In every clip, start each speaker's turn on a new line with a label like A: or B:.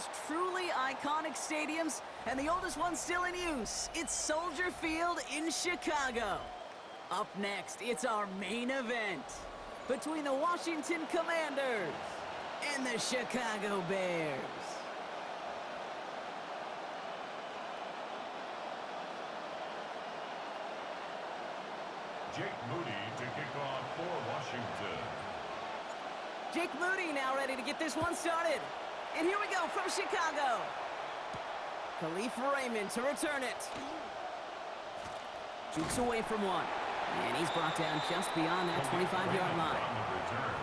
A: most truly iconic stadiums, and the oldest one still in use. It's Soldier Field in Chicago. Up next, it's our main event between the Washington Commanders and the Chicago Bears.
B: Jake Moody to kick off for Washington.
A: Jake Moody now ready to get this one started. And here we go from Chicago. Khalif Raymond to return it. Jukes away from one. And he's brought down just beyond that 25-yard line.
B: On the return.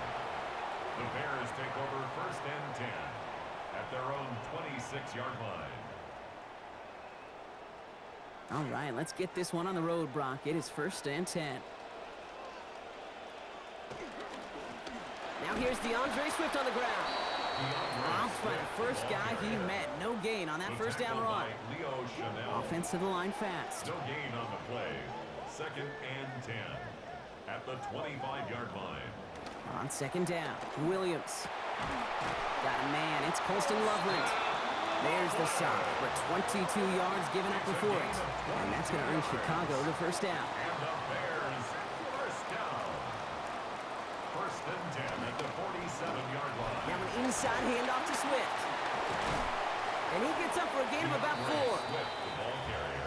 B: The Bears take over 1st and 10 at their own 26-yard line.
A: All right, let's get this one on the road, Brock. It is 1st and 10. Now here's DeAndre Swift on the ground. Off by the first guy he met. No gain on that first down run. Offense to the line fast.
B: No gain on the play. 2nd and 10 at the 25-yard line.
A: On 2nd down, Williams. Got a man. It's Colston Loveland. There's the stop for 22 yards given up before it. And that's going to earn Chicago the first down.
B: And the Bears first down. 1st and 10 at the 47-yard line.
A: Now an inside handoff to Swift. And he gets up for a gain of about 4.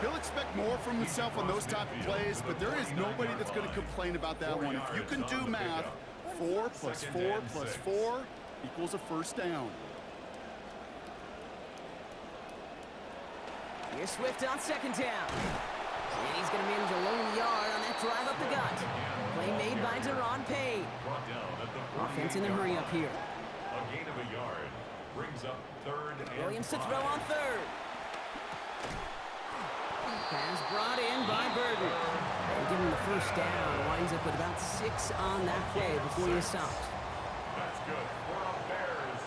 C: He'll expect more from himself on those type of plays, but there is nobody that's going to complain about that one. If you can do math, 4 plus 4 plus 4 equals a first down.
A: Here's Swift on 2nd down. And he's going to manage a lone yard on that drive up the gut. Play made by Deron Payne. Offense in the hurry up here.
B: A gain of a yard brings up 3rd and 5.
A: Williams to throw on 3rd. Pass brought in by Burton. And give him the first down. Winds up with about 6 on that play before he is stopped.
B: That's good for the Bears.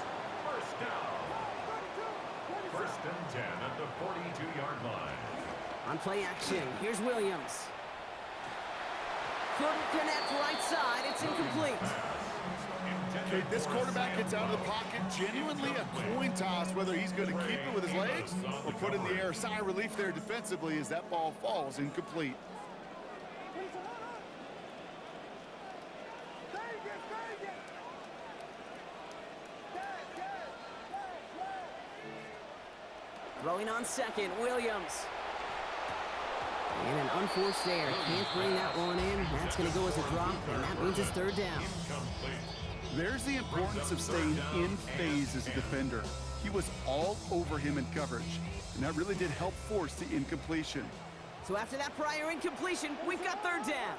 B: First down. 1st and 10 at the 42-yard line.
A: On play action, here's Williams. Couldn't connect right side. It's incomplete.
C: Okay, this quarterback gets out of the pocket, genuinely a coin toss whether he's going to keep it with his legs or put in the air. Sigh of relief there defensively as that ball falls incomplete.
A: Throwing on 2nd, Williams. And an unforced error. Can't bring that one in. That's going to go as a drop, and that means it's 3rd down.
C: There's the importance of staying in phase as a defender. He was all over him in coverage, and that really did help force the incompletion.
A: So after that prior incompletion, we've got 3rd down.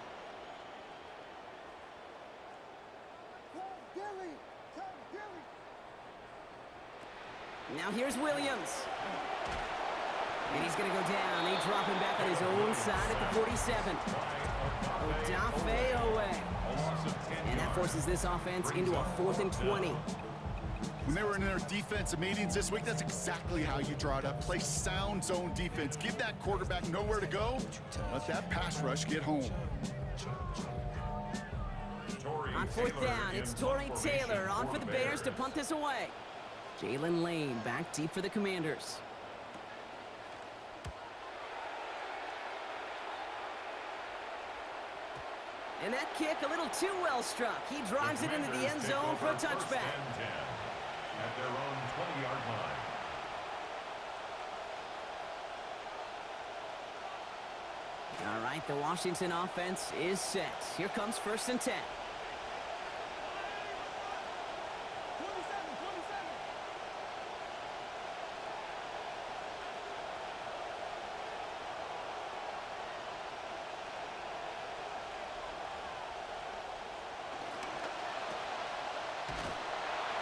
A: Now here's Williams. And he's going to go down. They drop him back on his own side at the 47. Odafe Owe. And that forces this offense into a 4th and 20.
C: When they were in their defensive meetings this week, that's exactly how you draw it up. Play sound zone defense. Give that quarterback nowhere to go. Let that pass rush get home.
A: On 4th down, it's Torrey Taylor on for the Bears to punt this away. Jalen Lane back deep for the Commanders. And that kick a little too well struck. He drives it into the end zone for a touchback.
B: At their own 20-yard line.
A: All right, the Washington offense is set. Here comes 1st and 10.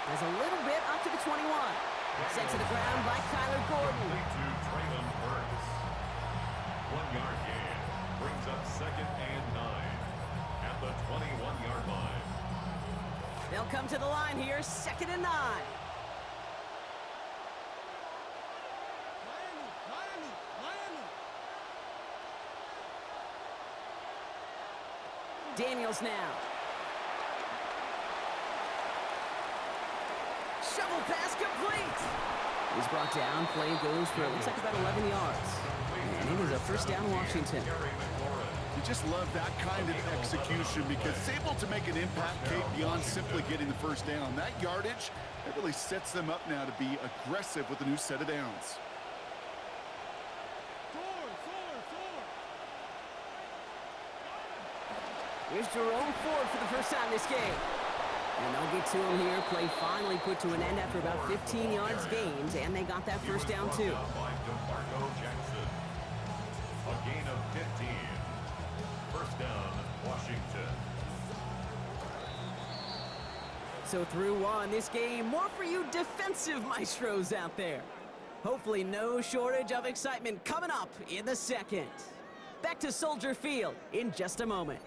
A: There's a little bit up to the 21. Sent to the ground by Kyler Gordon.
B: To Traylon Burks. 1-yard gain brings up 2nd and 9 at the 21-yard line.
A: They'll come to the line here, 2nd and 9. Daniels now. Shovel pass complete. He's brought down. Play goes for, it looks like about 11 yards. And it is a first down, Washington.
C: You just love that kind of execution because it's able to make an impact, Kate, beyond simply getting the first down. That yardage, that really sets them up now to be aggressive with a new set of downs.
A: Here's Jerome Ford for the first time this game. And they'll get to him here. Play finally put to an end after about 15 yards gained, and they got that first down too.
B: A gain of 15. First down, Washington.
A: So through one, this game, more for you defensive maestros out there. Hopefully no shortage of excitement coming up in the second. Back to Soldier Field in just a moment.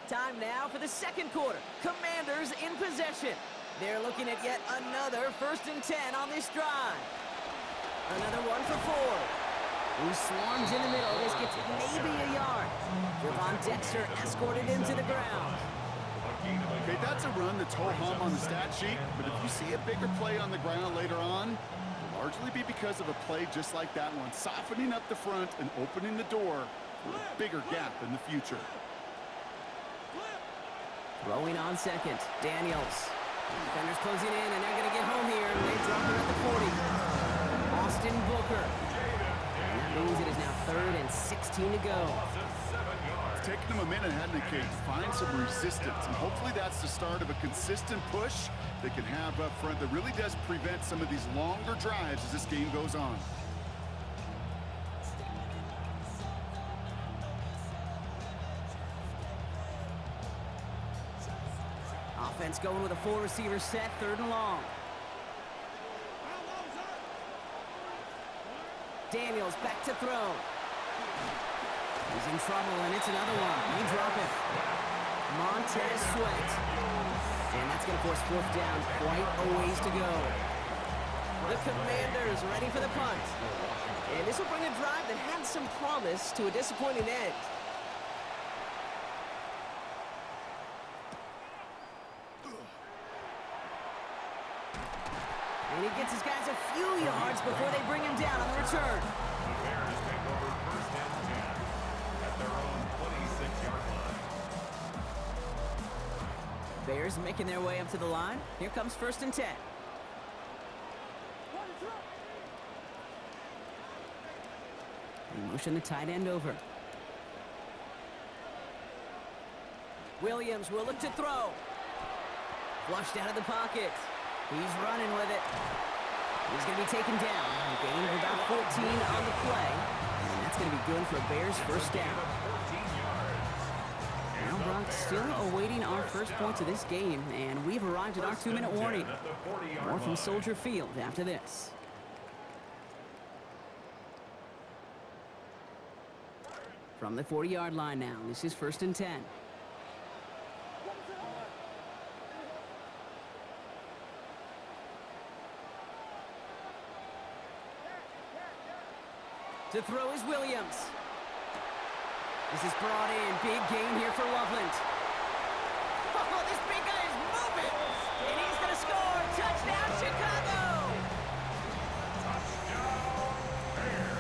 A: Time now for the second quarter. Commanders in possession. They're looking at yet another 1st and 10 on this drive. Another one for Ford, who swarms in the middle. This gets maybe a yard. Javon Dexter escorted him to the ground.
C: Okay, that's a run that's ho-hum on the stat sheet, but if you see a bigger play on the ground later on, it'll largely be because of a play just like that one, softening up the front and opening the door for a bigger gap in the future.
A: Throwing on second, Daniels. Defenders closing in, and they're going to get home here. They drop him at the 40. Austin Booker. And that means it is now 3rd and 16 to go.
C: It's taken them a minute, hadn't it, Kate, to find some resistance, and hopefully that's the start of a consistent push they can have up front that really does prevent some of these longer drives as this game goes on.
A: Offense going with a 4-receiver set, 3rd and long. Daniels back to throw. He's in trouble, and it's another one. He dropped it. Montez Sweat. And that's going to force 4th down. Quite a ways to go. The Commanders ready for the punt. And this will bring a drive that had some promise to a disappointing end. And he gets his guys a few yards before they bring him down on the return.
B: The Bears take over 1st and 10 at their own 26-yard line.
A: Bears making their way up to the line. Here comes 1st and 10. They motion the tight end over. Williams will look to throw. Flushed out of the pocket. He's running with it. He's going to be taken down. A gain of about 14 on the play. And that's going to be good for Bears' first down. Now, Brock, still awaiting our first points of this game, and we've arrived at our 2-minute warning. More from Soldier Field after this. From the 40-yard line now, this is 1st and 10. To throw is Williams. This is brought in. Big gain here for Loveland. Oh, this big guy is moving. And he's going to score. Touchdown, Chicago.
B: Touchdown, Bears.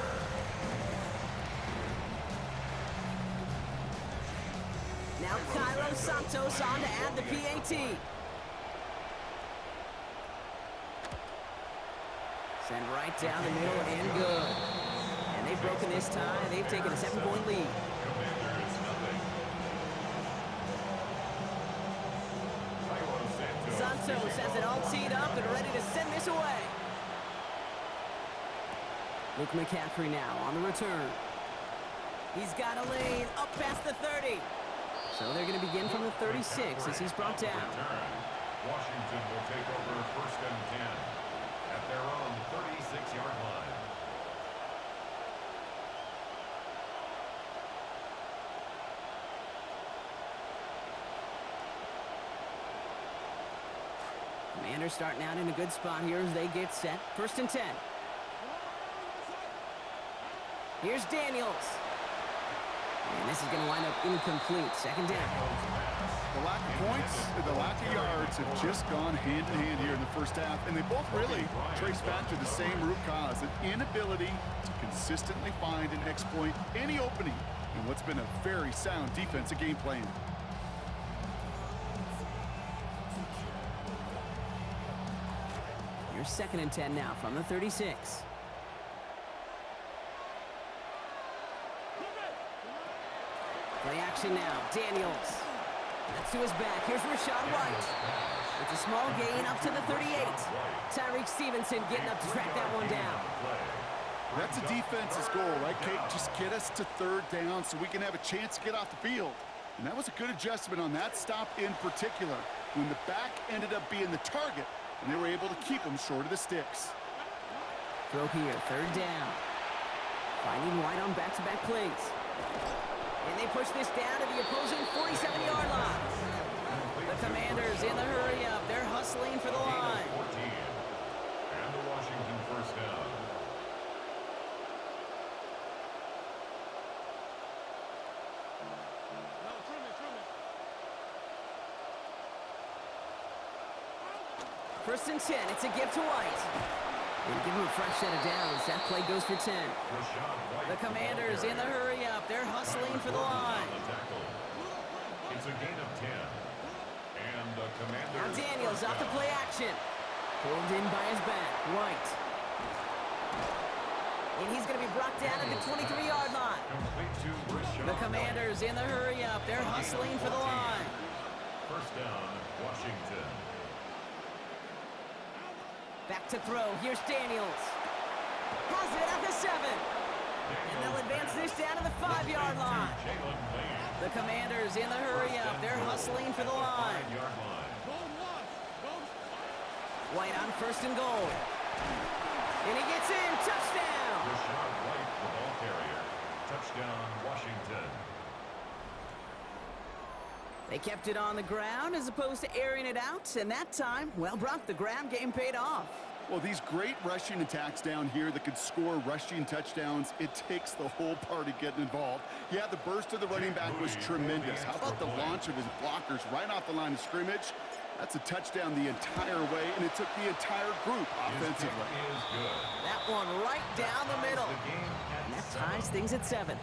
A: Now Cairo Santos on to add the PAT. Send right down the middle and good. And they've broken this tie. They've taken a 7-point lead.
B: Commanders nothing.
A: Santos has it all teed up and ready to send this away. Luke McCaffrey now on the return. He's got a lane up past the 30. So they're going to begin from the 36 as he's brought down.
B: Washington will take over 1st and 10 at their own 36-yard line.
A: Commanders starting out in a good spot here as they get set. 1st and 10. Here's Daniels. And this is going to line up incomplete. 2nd down.
C: The lack of points and the lack of yards have just gone hand in hand here in the first half, and they both really trace back to the same root cause, an inability to consistently find and exploit any opening in what's been a very sound defensive game plan.
A: Here's 2nd and 10 now from the 36. Play action now. Daniels. That's to his back. Here's Rashad White. It's a small gain up to the 38. Tyreek Stevenson getting up to track that one down.
C: That's a defense's goal, right, Kate? Just get us to 3rd down so we can have a chance to get off the field. And that was a good adjustment on that stop in particular, when the back ended up being the target, and they were able to keep him short of the sticks.
A: Throw here, 3rd down. Finding White on back-to-back plays. And they push this down to the opposing 47-yard line. The Commanders in the hurry-up. They're hustling for the line.
B: 14. And the Washington 1st down.
A: First and 10. It's a gift to White. And give him a fresh set of downs. That play goes for 10. The Commanders in the hurry-up. They're hustling for the line.
B: It's a gain of 10. And the Commanders...
A: Now Daniels off the play action. Pulled in by his back. White. And he's going to be brought down at the 23-yard line. The Commanders in the hurry-up. They're hustling for the line.
B: 1st down, Washington.
A: Back to throw. Here's Daniels. Has it at the 7. And they'll advance this down to the 5-yard line. The Commanders in the hurry-up. They're hustling for the line. White on 1st and goal. And he gets in. Touchdown.
B: Rashad White, the ball carrier. Touchdown, Washington.
A: They kept it on the ground as opposed to airing it out, and that time, well, Brock, the ground game paid off.
C: Well, these great rushing attacks down here that could score rushing touchdowns, it takes the whole party getting involved. Yeah, the burst of the running back was tremendous. How about the launch of his blockers right off the line of scrimmage? That's a touchdown the entire way, and it took the entire group offensively.
A: That one right down the middle. And that ties things at 7.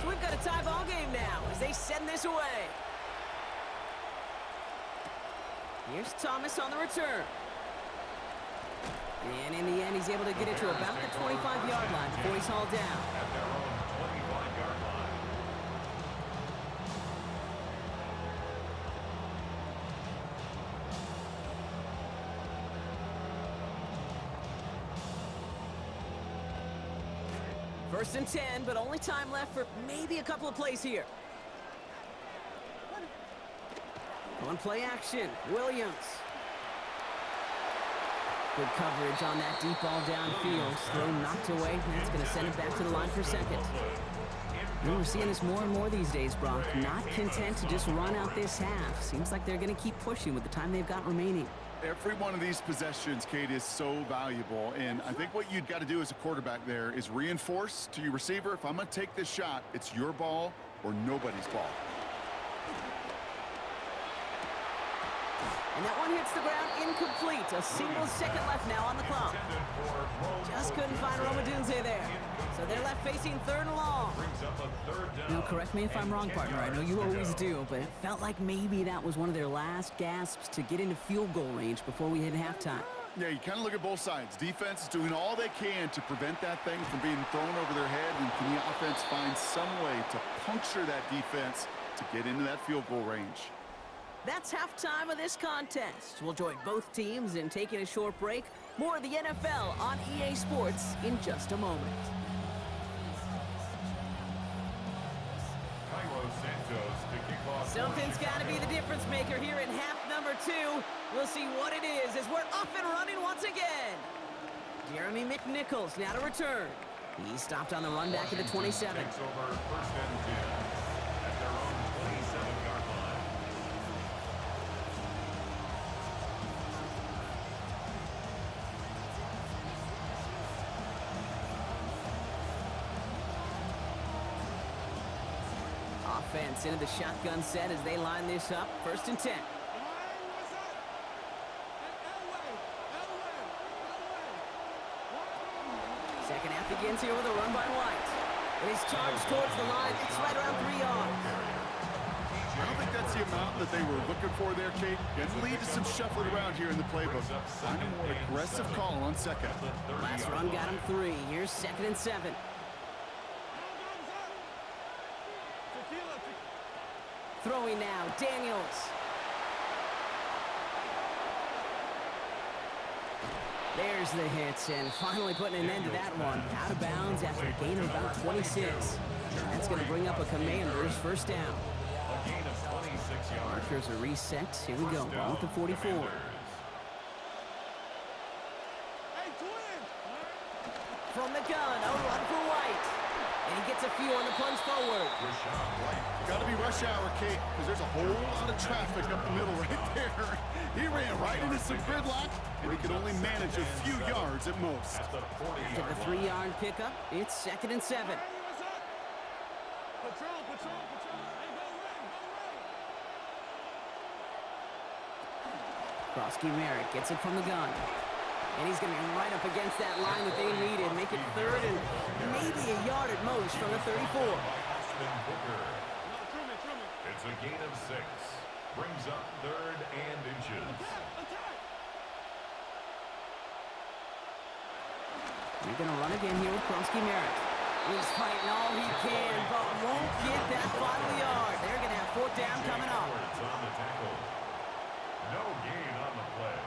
A: So we've got a tie ball game now as they send this away. Here's Thomas on the return. And in the end, he's able to get it to about the 25-yard line before he's hauled down.
B: At their own 25-yard line.
A: First and 10, but only time left for maybe a couple of plays here. On play action, Williams. Good coverage on that deep ball downfield. Throw knocked away. That's going to send it back to the line for 2nd. We're seeing this more and more these days, Brock. Not content to just run out this half. Seems like they're going to keep pushing with the time they've got remaining.
C: Every one of these possessions, Kate, is so valuable. And I think what you've got to do as a quarterback there is reinforce to your receiver, if I'm going to take this shot, it's your ball or nobody's ball.
A: And that one hits the ground incomplete. A single second left now on the clock. Just couldn't find Romadunze there. So they're left facing 3rd and long. Now, correct me if I'm wrong, partner. I know you always do, but it felt like maybe that was one of their last gasps to get into field goal range before we hit halftime.
C: Yeah, you kind of look at both sides. Defense is doing all they can to prevent that thing from being thrown over their head, and can the offense find some way to puncture that defense to get into that field goal range?
A: That's halftime of this contest. We'll join both teams in taking a short break. More of the NFL on EA Sports in just a moment. Something's got to be the difference maker here in half number 2. We'll see what it is as we're up and running once again. Jeremy McNichols now to return. He stopped on the run back at the 27.
B: Takes over 1st and 10 at their own 27-yard line.
A: Offense into the shotgun set as they line this up. 1st and 10. Second half begins here with a run by White. And he's charged towards the line. It's right around 3 yards.
C: I don't think that's the amount that they were looking for there, Kate. Can lead to some shuffling around here in the playbook. Find a more aggressive call on second.
A: Last run got him 3. Here's 2nd and 7. Throwing now, Daniels. There's the hits, and finally putting an end to that one. Out of bounds after a gain of about 26. That's going to bring up a Commanders 1st down.
B: A gain of 26 yards.
A: Markers are reset. Here we go. Ball at the 44. From the gun, a run for White. And he gets a few on the plunge forward.
C: Got to be rush hour, Kate, because there's a whole lot of traffic up the middle right there. He ran right into some gridlock, and he could only manage a few yards at most.
B: At the 40-yard
A: After the 3-yard pickup, it's 2nd and 7. Krosky Merritt gets it from the gun. And he's going to be right up against that line that they needed. Make it 3rd and maybe a yard at most from the 34.
B: It's a gain of 6. Brings up 3rd and inches.
A: You're going to run again here with Krosky Merritt. He's fighting all he can, but won't get that final yard. They're going to have 4th down coming up.
B: On the tackle. No gain on the play.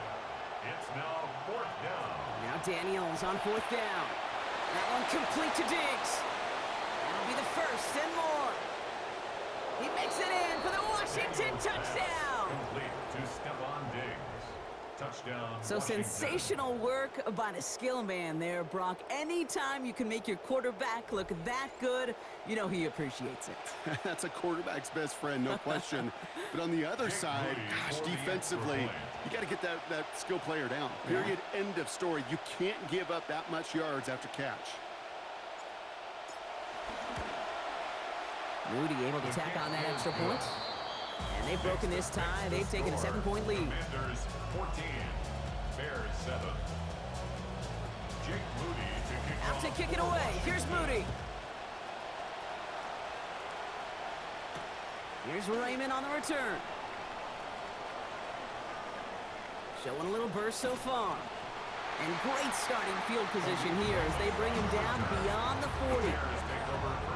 B: It's now 4th down.
A: Now Daniels on 4th down. That one complete to Diggs. That'll be the 1st and more. He makes it in for the Washington touchdown.
B: Complete to Stephon Diggs. Touchdown.
A: So
B: Washington.
A: sensational work by the skill man there, Brock. Anytime you can make your quarterback look that good, you know he appreciates it.
C: That's a quarterback's best friend, no question. But on the other side, gosh, defensively, you got to get that skill player down. Period. End of story. You can't give up that much yards after catch.
A: Moody able to tack on that extra point. And they've broken this tie. They've taken a 7-point lead.
B: Commanders 14, Bears 7. Jake Moody to kick
A: Out
B: off.
A: to kick it away. Here's Moody. Here's Raymond on the return. Showing a little burst so far. And great starting field position here as they bring him down beyond the 40.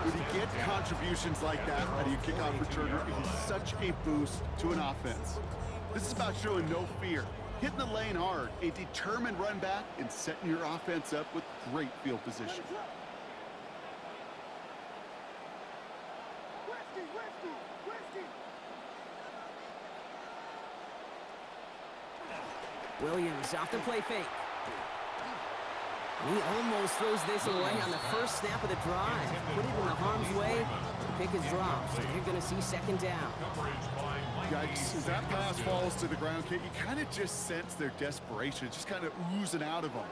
C: When you get contributions like that out of your kickoff returner, it is such a boost to an offense. This is about showing no fear, hitting the lane hard, a determined run back, and setting your offense up with great field position.
A: Williams off the play fake. And he almost throws this away on the first snap of the drive. Put it in the harm's way. The pick is dropped. So you're going to see 2nd down.
C: Yikes, as that pass falls to the ground, Kate, you kind of just sense their desperation, just kind of oozing out of them.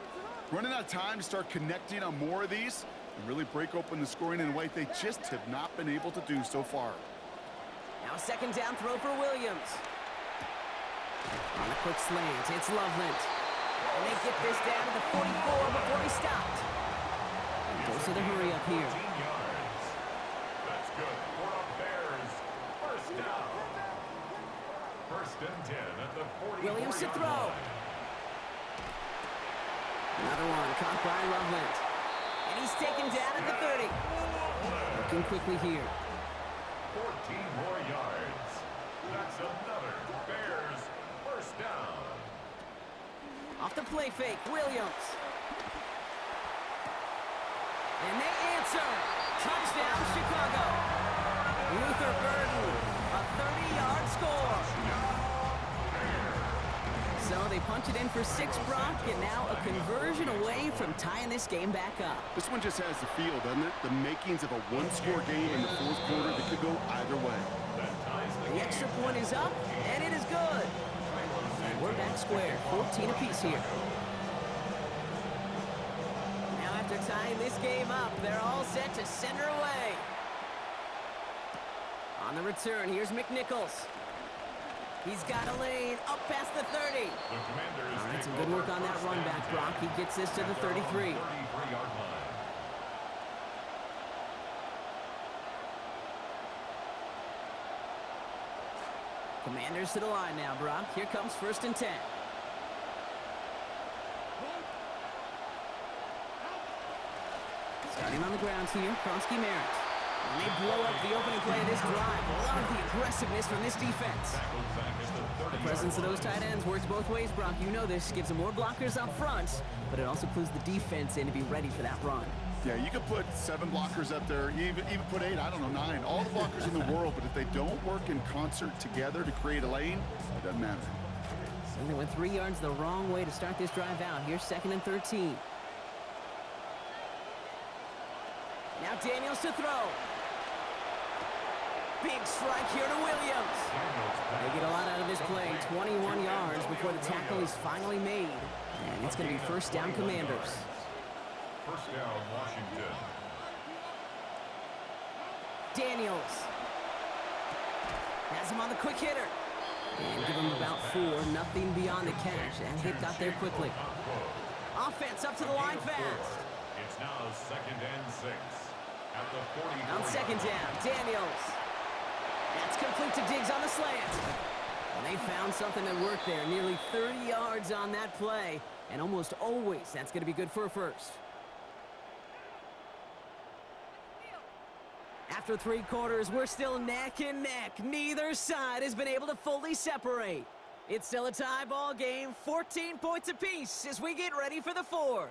C: Running out of time to start connecting on more of these and really break open the scoring in a way they just have not been able to do so far.
A: Now a 2nd down throw for Williams. On a quick slant, it's Loveland. And they get this down to the 44 before he stopped. And goes to the hurry up here.
B: 14 yards. That's good for a Bears 1st down. 1st and 10 at the 44-yard
A: Williams to throw.
B: line.
A: Another one caught by Loveland. And he's taken down at the 30. Looking quickly here.
B: 14 more yards. That's another Bears 1st down.
A: Off the play fake, Williams. And they answer. Touchdown, Chicago. Luther Burden, a 30-yard score. So they punch it in for 6, Brock, and now a conversion away from tying this game back up.
C: This one just has the feel, doesn't it? The makings of a one-score game in the fourth quarter that could go either way.
A: The extra point is up, and it is good. And we're back square, 14 apiece here. Now after tying this game up, they're all set to send her away. On the return, here's McNichols. He's got a lane up past the 30. All right, some good work on that run back, Brock. He gets this to the 33. Commanders to the line now, Brock. Here comes 1st and 10. Starting on the ground here, Kronsky Merritt. And they blow up the opening play of this drive. A lot of the aggressiveness from this defense. The presence of those tight ends works both ways, Brock. You know this. Gives them more blockers up front, but it also clues the defense in to be ready for that run.
C: Yeah, you could put 7 blockers up there, even put 8, I don't know, 9. All the blockers in the world, but if they don't work in concert together to create a lane, it doesn't matter.
A: And they went 3 yards the wrong way to start this drive out. Here's 2nd and 13. Now Daniels to throw. Big strike here to Williams. They get a lot out of this play. 21 yards before the tackle is finally made. And it's going to be 1st down, Commanders.
B: 1st down, Washington.
A: Daniels. Has him on the quick hitter. And give him about 4. Nothing beyond the catch. And hit got there quickly. Offense up to the line fast.
B: It's now 2nd and 6. At the 40.
A: On 2nd down, Daniels. That's complete to Diggs on the slant. And they found something that worked there. Nearly 30 yards on that play. And almost always that's going to be good for a 1st. After 3 quarters, we're still neck and neck. Neither side has been able to fully separate. It's still a tie ball game, 14 points apiece as we get ready for the 4th.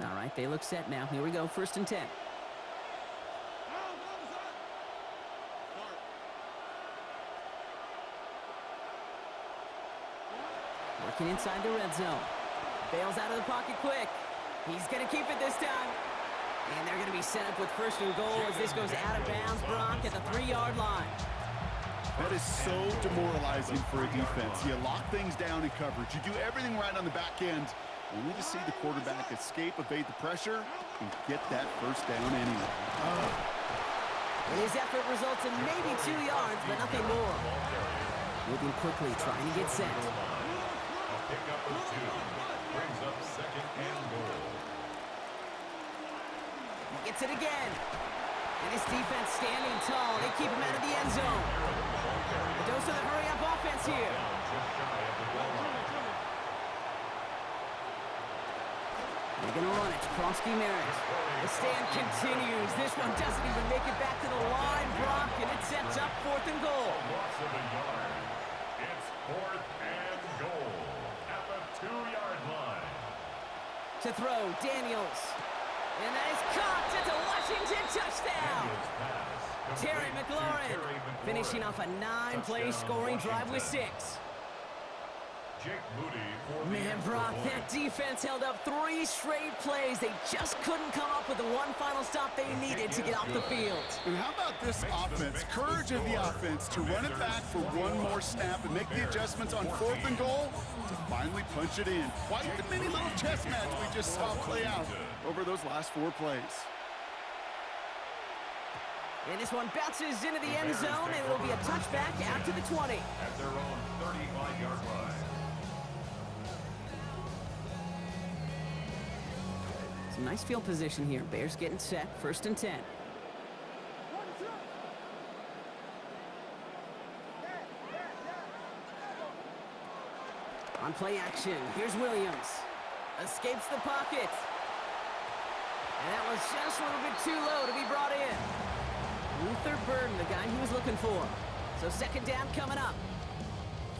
A: All right, they look set now. Here we go, 1st and 10. Working inside the red zone. Bails out of the pocket quick. He's going to keep it this time. And they're going to be set up with 1st and goal as this goes out of bounds, Brock, at the 3-yard line.
C: That is so demoralizing for a defense. You lock things down in coverage. You do everything right on the back end. Only to see the quarterback escape, evade the pressure, and get that 1st down anyway.
A: And his effort results in maybe 2 yards, but nothing more. Moving quickly, trying to get set.
B: A pickup of 2. Brings up 2nd and goal.
A: He gets it again. And his defense standing tall. They keep him out of the end zone. A dose of the hurry-up offense here.
B: Just shy of the goal line.
A: They're going to run it. Kronsky Merritt. The stand continues. This one doesn't even make it back to the line, Brock, and it sets up 4th and goal.
B: Loss of a yard. It's 4th and goal at the 2-yard line.
A: To throw, Daniels. And that is caught. It's a Washington touchdown. Terry McLaurin finishing off a 9-play scoring drive with 6.
B: Jake Moody for
A: Man, Brock, that defense held up 3 straight plays. They just couldn't come up with the one final stop they needed to get off the field.
C: And how about this offense? Courage of the offense to run it back for one more snap and make the adjustments on 4th and goal to finally punch it in. Quite the mini little chess match we just saw play out over those last 4 plays.
A: And this one bounces into the end zone, and it'll be a touchback out to the 20.
B: at their own 35-yard line.
A: Some nice field position here. Bears getting set. 1st and 10. On play action, here's Williams. Escapes the pocket. And that was just a little bit too low to be brought in. Luther Burden, the guy he was looking for. So second down coming up.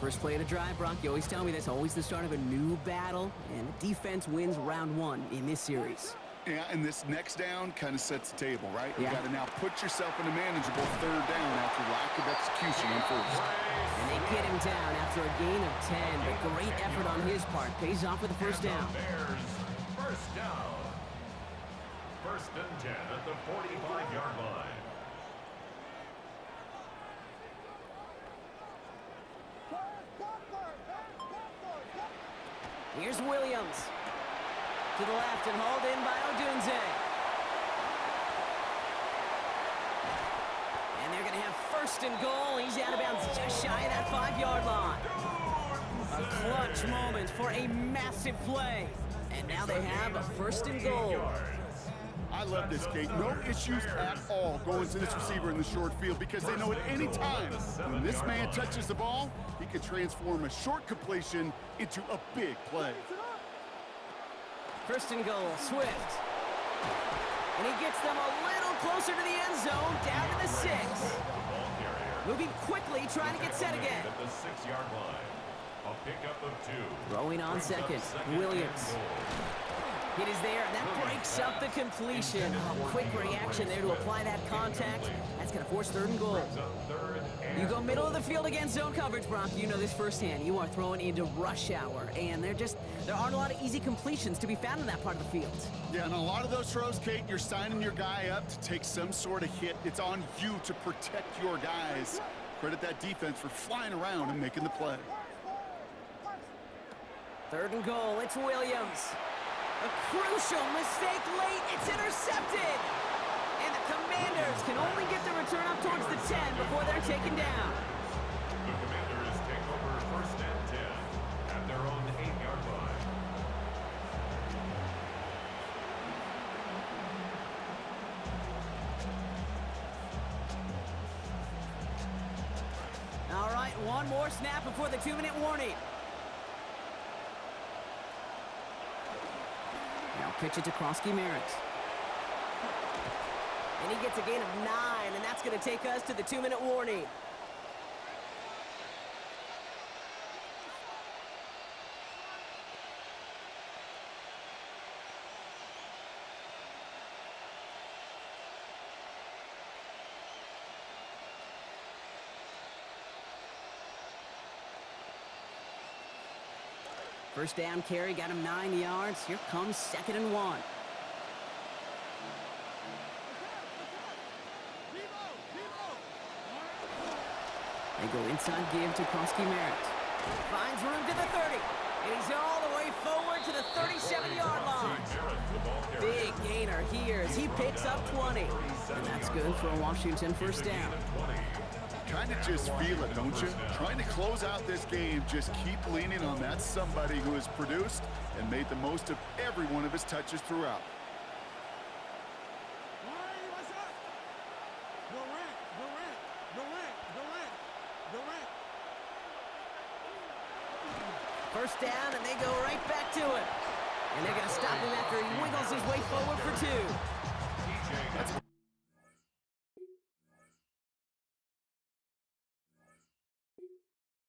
A: First play of the drive, Brock, you always tell me that's always the start of a new battle, and the defense wins round one in this series.
C: Yeah, and this next down kind of sets the table, right?
A: Yeah.
C: You got to now put yourself in a manageable third down after lack of execution on first.
A: And they get him down after a gain of 10, but great effort on his part. Pays off with the first down.
B: Bears, first down. First and 10 at the 45-yard line.
A: Here's Williams. To the left and hauled in by Odunze. And they're going to have first and goal. He's out of bounds just shy of that 5-yard line. A clutch moment for a massive play. And now they have a first and goal.
C: I love this, Kate. No issues at all going to this receiver in the short field because they know at any time when this man touches the ball, he can transform a short completion into a big play.
A: First and goal, Swift. And he gets them a little closer to the end zone, down to the 6. Moving quickly, trying to get set again.
B: At the 6-yard line. A pickup of 2.
A: Throwing on second, Williams. It is there, and that breaks up the completion. Oh, quick reaction there to apply that contact. That's going to force third and goal. You go middle of the field against zone coverage, Brock. You know this firsthand. You are throwing into rush hour, and there aren't a lot of easy completions to be found in that part of the field.
C: Yeah, and a lot of those throws, Kate, you're signing your guy up to take some sort of hit. It's on you to protect your guys. Credit that defense for flying around and making the play.
A: Third and goal, it's Williams. A crucial mistake late, it's intercepted! And the Commanders can only get the return up towards the 10 before they're taken down.
B: The Commanders take over first and 10 at their own 8-yard line.
A: All right, one more snap before the 2-minute warning. Now pitch it to Krosky-Merritt. And he gets a gain of 9, and that's going to take us to the 2-minute warning. First down carry, got him 9 yards. Here comes second and 1. They go inside give to Krosky-Merritt. Finds room to the 30. And he's all the way forward to the 37-yard line. Big gainer here as he picks up 20. And that's good for a Washington first down.
C: Kind of just feel it, don't you? Trying to close out this game, just keep leaning on that somebody who has produced and made the most of every one of his touches throughout.
A: First down, and they go right back to him. And they're going to stop him after he wiggles his way forward for 2.